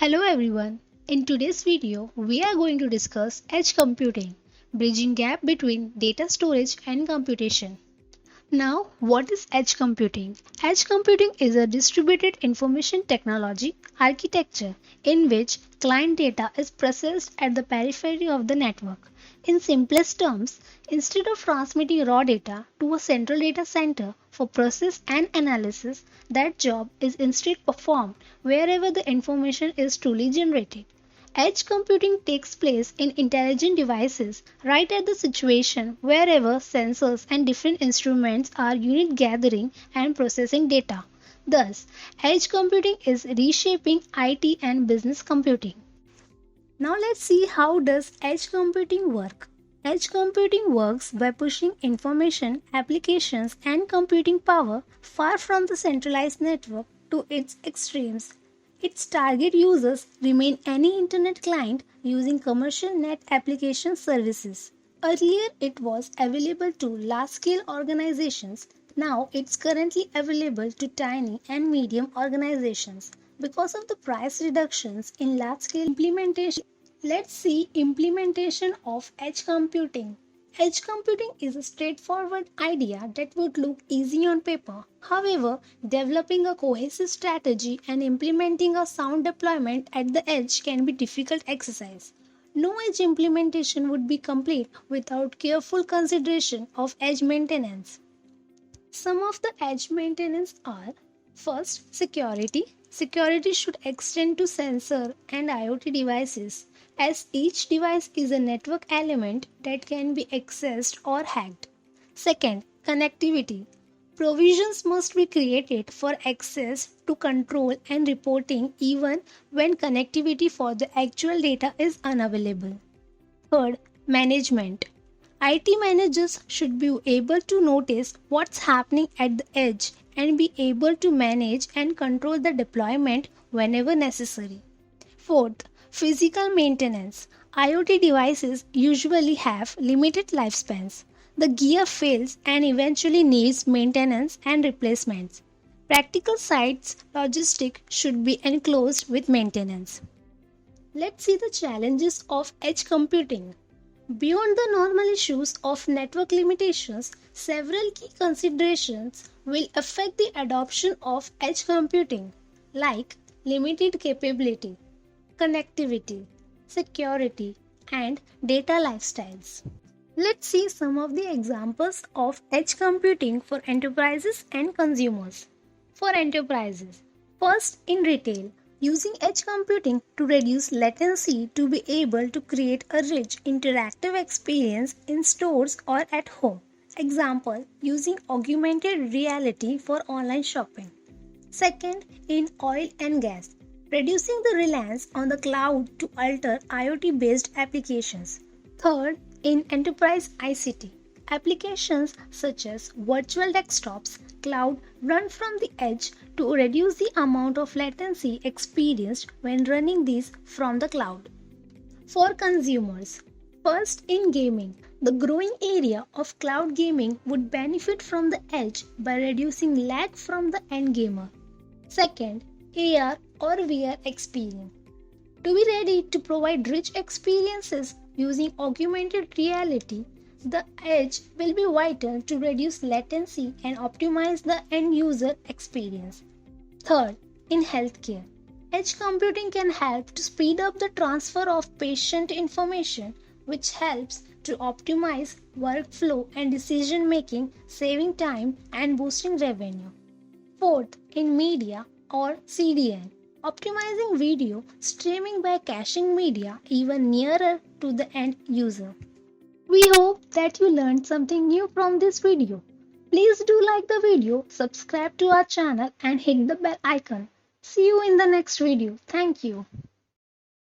Hello everyone. In today's video, we are going to discuss edge computing, bridging gap between data storage and computation. Now, what is edge computing? Edge computing is a distributed information technology architecture in which client data is processed at the periphery of the network. In simplest terms, instead of transmitting raw data to a central data center for process and analysis, that job is instead performed wherever the information is truly generated. Edge computing takes place in intelligent devices right at the situation wherever sensors and different instruments are unit gathering and processing data. Thus, edge computing is reshaping IT and business computing. Now let's see how does edge computing work. Edge computing works by pushing information, applications and computing power far from the centralized network to its extremes. Its target users remain any internet client using commercial net application services. Earlier it was available to large-scale organizations. Now it's currently available to tiny and medium organizations. Because of the price reductions in large-scale implementation, let's see implementation of edge computing. Edge computing is a straightforward idea that would look easy on paper. However, developing a cohesive strategy and implementing a sound deployment at the edge can be a difficult exercise. No edge implementation would be complete without careful consideration of edge maintenance. Some of the edge maintenance are: first, security. Security should extend to sensor and IoT devices, as each device is a network element that can be accessed or hacked. Second, connectivity. Provisions must be created for access to control and reporting even when connectivity for the actual data is unavailable. Third, management. IT managers should be able to notice what's happening at the edge and be able to manage and control the deployment whenever necessary. Fourth, physical maintenance. IoT devices usually have limited lifespans. The gear fails and eventually needs maintenance and replacements. Practical sites logistics should be enclosed with maintenance. Let's see the challenges of edge computing. Beyond the normal issues of network limitations, several key considerations will affect the adoption of edge computing, like limited capability, connectivity, security, and data lifestyles. Let's see some of the examples of edge computing for enterprises and consumers. For enterprises, first in retail, using edge computing to reduce latency to be able to create a rich interactive experience in stores or at home. Example, using augmented reality for online shopping. Second, in oil and gas, reducing the reliance on the cloud to alter IoT based applications. Third, in enterprise ICT, applications such as virtual desktops, cloud run from the edge to reduce the amount of latency experienced when running these from the cloud. For consumers, first in gaming, the growing area of cloud gaming would benefit from the edge by reducing lag from the end gamer. Second, AR or VR experience. To be ready to provide rich experiences using augmented reality, the edge will be vital to reduce latency and optimize the end user experience. Third, in healthcare, edge computing can help to speed up the transfer of patient information, which helps to optimize workflow and decision making, saving time and boosting revenue. Fourth, in media or CDN, optimizing video streaming by caching media even nearer to the end user. We hope that you learned something new from this video. Please do like the video, subscribe to our channel and hit the bell icon. See you in the next video. Thank you.